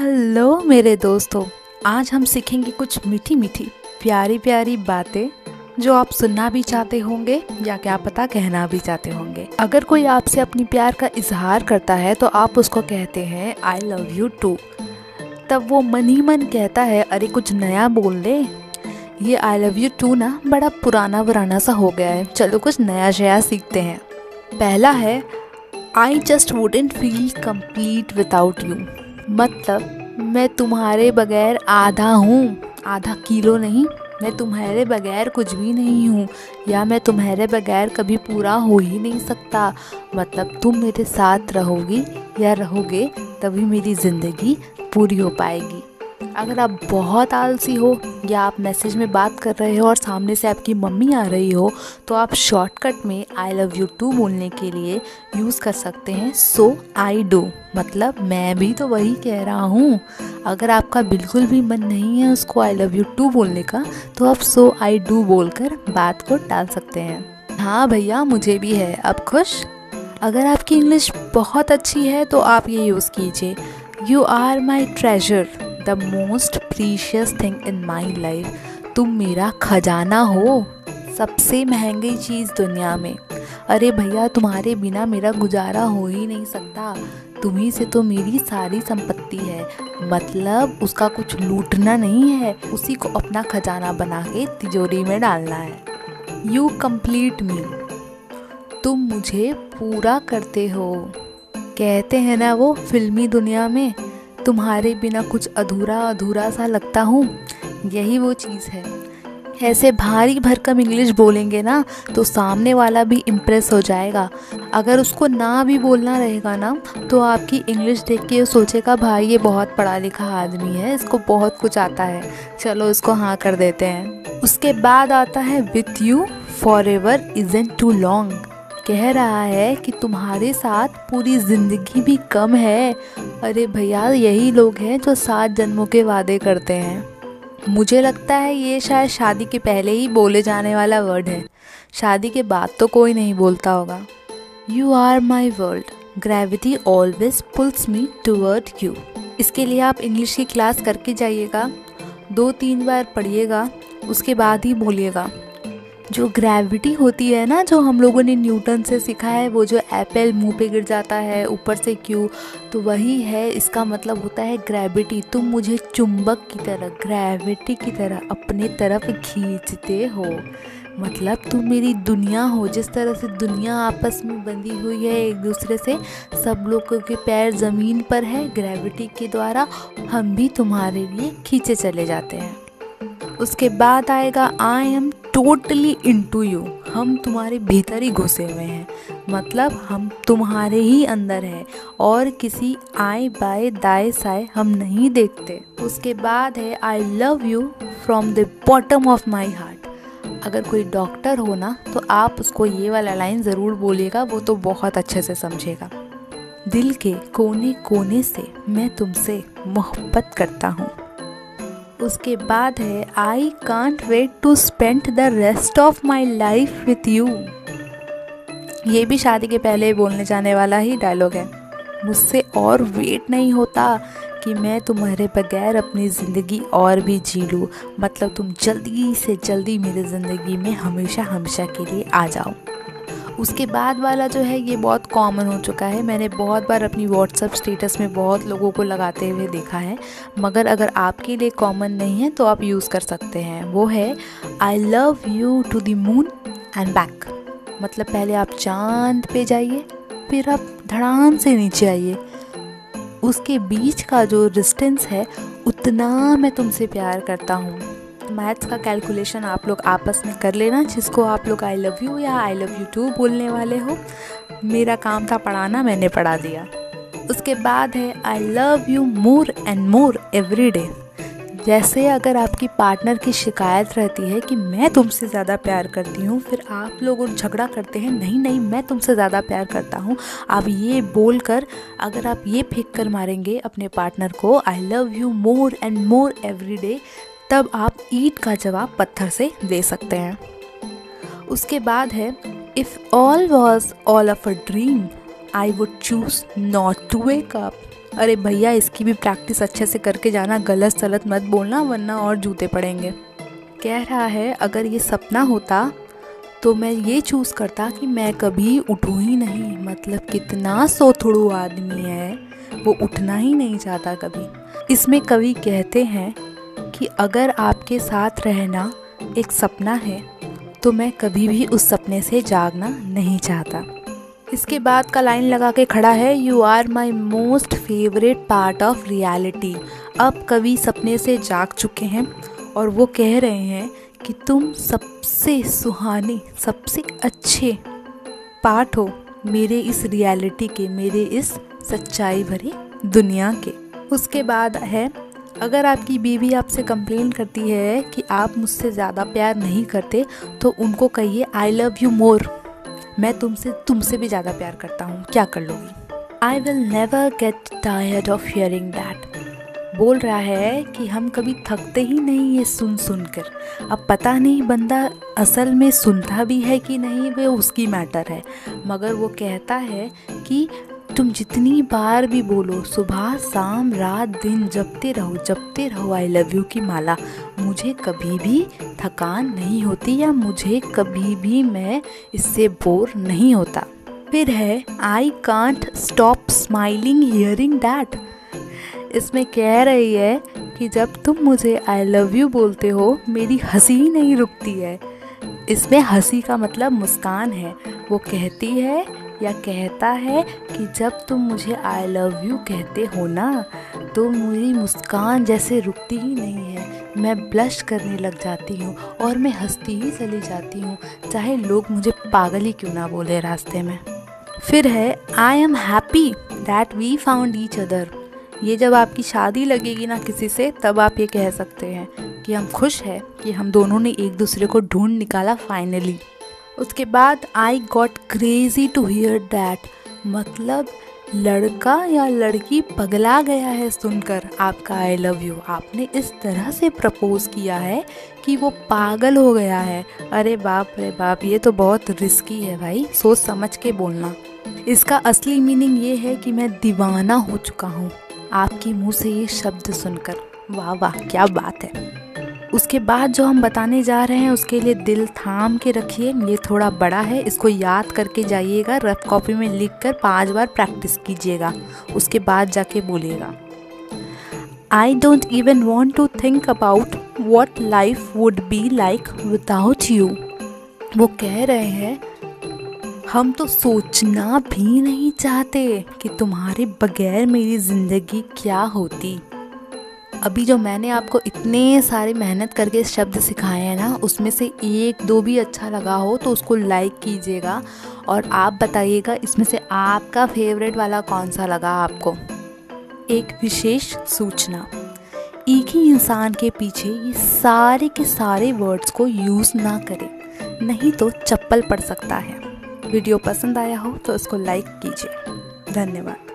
Hello मेरे दोस्तों, आज हम सीखेंगे कुछ मीठी मीठी प्यारी प्यारी बातें जो आप सुनना भी चाहते होंगे या क्या पता कहना भी चाहते होंगे। अगर कोई आपसे अपनी प्यार का इजहार करता है तो आप उसको कहते हैं आई लव यू टू। तब वो मन ही मन कहता है अरे कुछ नया बोल ले। ये आई लव यू टू ना बड़ा पुराना वराना सा हो गया है, चलो कुछ नया शया सीखते हैं। पहला है I just wouldn't feel complete without you. मतलब मैं तुम्हारे बगैर आधा हूँ, आधा किलो नहीं, मैं तुम्हारे बगैर कुछ भी नहीं हूँ, या मैं तुम्हारे बगैर कभी पूरा हो ही नहीं सकता। मतलब तुम मेरे साथ रहोगी या रहोगे तभी मेरी ज़िंदगी पूरी हो पाएगी। अगर आप बहुत आलसी हो या आप मैसेज में बात कर रहे हो और सामने से आपकी मम्मी आ रही हो तो आप शॉर्टकट में आई लव यू टू बोलने के लिए यूज़ कर सकते हैं सो आई डू। मतलब मैं भी तो वही कह रहा हूँ। अगर आपका बिल्कुल भी मन नहीं है उसको आई लव यू टू बोलने का तो आप सो आई डू बोलकर बात को टाल सकते हैं। हाँ भैया मुझे भी है, अब खुश। अगर आपकी इंग्लिश बहुत अच्छी है तो आप ये यूज़ कीजिए you are my treasure the most precious thing in my life. तुम मेरा खजाना हो, सबसे महंगी चीज़ दुनिया में। अरे भैया तुम्हारे बिना मेरा गुजारा हो ही नहीं सकता, तुम्ही से तो मेरी सारी संपत्ति है। मतलब उसका कुछ लूटना नहीं है, उसी को अपना खजाना बना के तिजोरी में डालना है। यू कंप्लीट मी, तुम मुझे पूरा करते हो। कहते हैं ना वो फिल्मी दुनिया में तुम्हारे बिना कुछ अधूरा अधूरा सा लगता हूँ, यही वो चीज़ है। ऐसे भारी भरकम इंग्लिश बोलेंगे ना तो सामने वाला भी इम्प्रेस हो जाएगा। अगर उसको ना भी बोलना रहेगा ना तो आपकी इंग्लिश देख के वो सोचेगा भाई ये बहुत पढ़ा लिखा आदमी है, इसको बहुत कुछ आता है, चलो इसको हाँ कर देते हैं। उसके बाद आता है with you forever isn't too long. कह रहा है कि तुम्हारे साथ पूरी ज़िंदगी भी कम है। अरे भैया यही लोग हैं जो 7 जन्मों के वादे करते हैं। मुझे लगता है ये शायद शादी के पहले ही बोले जाने वाला वर्ड है, शादी के बाद तो कोई नहीं बोलता होगा। You are my world, gravity always pulls me toward you. इसके लिए आप इंग्लिश की क्लास करके जाइएगा, 2-3 बार पढ़िएगा, उसके बाद ही बोलिएगा। जो ग्रेविटी होती है ना, जो हम लोगों ने न्यूटन से सीखा है, वो जो एप्पल मुंह पे गिर जाता है ऊपर से क्यों, तो वही है। इसका मतलब होता है ग्रेविटी। तुम मुझे चुंबक की तरह, ग्रेविटी की तरह अपने तरफ खींचते हो। मतलब तुम मेरी दुनिया हो। जिस तरह से दुनिया आपस में बंधी हुई है एक दूसरे से, सब लोगों के पैर ज़मीन पर है, ग्रेविटी के द्वारा हम भी तुम्हारे लिए खींचे चले जाते हैं। उसके बाद आएगा I am totally into you. हम तुम्हारे भीतर ही घुसे हुए हैं, मतलब हम तुम्हारे ही अंदर हैं और किसी आए बाय दाएं साए हम नहीं देखते। उसके बाद है I love you from the bottom of my heart. अगर कोई डॉक्टर हो ना तो आप उसको ये वाला लाइन ज़रूर बोलिएगा, वो तो बहुत अच्छे से समझेगा। दिल के कोने कोने से मैं तुमसे मोहब्बत करता हूँ। उसके बाद है I can't wait to spend the rest of my life with you. ये भी शादी के पहले बोलने जाने वाला ही डायलॉग है। मुझसे और वेट नहीं होता कि मैं तुम्हारे बगैर अपनी ज़िंदगी और भी जी लूँ। मतलब तुम जल्दी से जल्दी मेरी ज़िंदगी में हमेशा हमेशा के लिए आ जाओ। उसके बाद वाला जो है ये बहुत कॉमन हो चुका है, मैंने बहुत बार अपनी व्हाट्सएप स्टेटस में बहुत लोगों को लगाते हुए देखा है, मगर अगर आपके लिए कॉमन नहीं है तो आप यूज़ कर सकते हैं। वो है I love you to the moon and back. मतलब पहले आप चांद पे जाइए, फिर आप धड़ाम से नीचे आइए, उसके बीच का जो डिस्टेंस है उतना मैं तुमसे प्यार करता हूँ। मैथ्स का कैलकुलेशन आप लोग आपस में कर लेना, जिसको आप लोग आई लव यू या आई लव यू टू बोलने वाले हो। मेरा काम था पढ़ाना, मैंने पढ़ा दिया। उसके बाद है I love you more and more every day. जैसे अगर आपकी पार्टनर की शिकायत रहती है कि मैं तुमसे ज़्यादा प्यार करती हूँ, फिर आप लोग झगड़ा करते हैं नहीं नहीं मैं तुमसे ज़्यादा प्यार करता हूँ, आप ये बोलकर अगर आप ये फेंक कर मारेंगे अपने पार्टनर को आई love you more and more every day, तब आप ईंट का जवाब पत्थर से दे सकते हैं। उसके बाद है if all was all of a dream I would choose not to wake up. अरे भैया, इसकी भी प्रैक्टिस अच्छे से करके जाना, गलत सलत मत बोलना वरना और जूते पड़ेंगे। कह रहा है अगर ये सपना होता तो मैं ये चूज़ करता कि मैं कभी उठूँ ही नहीं। मतलब कितना सोथड़ू आदमी है, वो उठना ही नहीं चाहता कभी। इसमें कवि कहते हैं कि अगर आपके साथ रहना एक सपना है तो मैं कभी भी उस सपने से जागना नहीं चाहता। इसके बाद का लाइन लगा के खड़ा है, you are my most favourite part of reality. अब कवि सपने से जाग चुके हैं और वो कह रहे हैं कि तुम सबसे सुहाने, सबसे अच्छे पार्ट हो मेरे इस रियलिटी के, मेरे इस सच्चाई भरी दुनिया के। उसके बाद है, अगर आपकी बीवी आपसे कंप्लेन करती है कि आप मुझसे ज़्यादा प्यार नहीं करते तो उनको कहिए आई लव यू मोर, मैं तुमसे भी ज़्यादा प्यार करता हूँ, क्या कर लोगी। I will never get tired of hearing that. बोल रहा है कि हम कभी थकते ही नहीं ये सुन कर। अब पता नहीं बंदा असल में सुनता भी है कि नहीं, वो उसकी मैटर है, मगर वो कहता है कि तुम जितनी बार भी बोलो, सुबह शाम रात दिन जपते रहो आई लव यू की माला, मुझे कभी भी थकान नहीं होती या मुझे कभी भी मैं इससे बोर नहीं होता। फिर है, I can't stop smiling hearing that. इसमें कह रही है कि जब तुम मुझे आई लव यू बोलते हो मेरी हंसी ही नहीं रुकती है। इसमें हंसी का मतलब मुस्कान है। वो कहती है या कहता है कि जब तुम मुझे आई लव यू कहते हो ना तो मेरी मुस्कान जैसे रुकती ही नहीं है, मैं ब्लश करने लग जाती हूँ और मैं हंसती ही चली जाती हूँ, चाहे लोग मुझे पागल ही क्यों ना बोले रास्ते में। फिर है, I am happy that we found each other. ये जब आपकी शादी लगेगी ना किसी से, तब आप ये कह सकते हैं कि हम खुश हैं कि हम दोनों ने एक दूसरे को ढूंढ निकाला फाइनली। उसके बाद I got crazy to hear that, मतलब लड़का या लड़की पगला गया है सुनकर आपका आई लव यू। आपने इस तरह से प्रपोज किया है कि वो पागल हो गया है। अरे बाप रे बाप, ये तो बहुत रिस्की है भाई, सोच समझ के बोलना। इसका असली मीनिंग ये है कि मैं दीवाना हो चुका हूँ आपके मुंह से ये शब्द सुनकर। वाह वाह, क्या बात है। उसके बाद जो हम बताने जा रहे हैं उसके लिए दिल थाम के रखिए, ये थोड़ा बड़ा है, इसको याद करके जाइएगा, रफ कॉपी में लिखकर 5 बार प्रैक्टिस कीजिएगा, उसके बाद जाके बोलिएगा। I don't even want to think about what life would be like without you. वो कह रहे हैं हम तो सोचना भी नहीं चाहते कि तुम्हारे बगैर मेरी ज़िंदगी क्या होती। अभी जो मैंने आपको इतने सारे मेहनत करके शब्द सिखाए हैं ना, उसमें से 1-2 भी अच्छा लगा हो तो उसको लाइक कीजिएगा और आप बताइएगा इसमें से आपका फेवरेट वाला कौन सा लगा आपको। एक विशेष सूचना, एक ही इंसान के पीछे ये सारे के सारे वर्ड्स को यूज़ ना करें, नहीं तो चप्पल पड़ सकता है। वीडियो पसंद आया हो तो इसको लाइक कीजिए। धन्यवाद।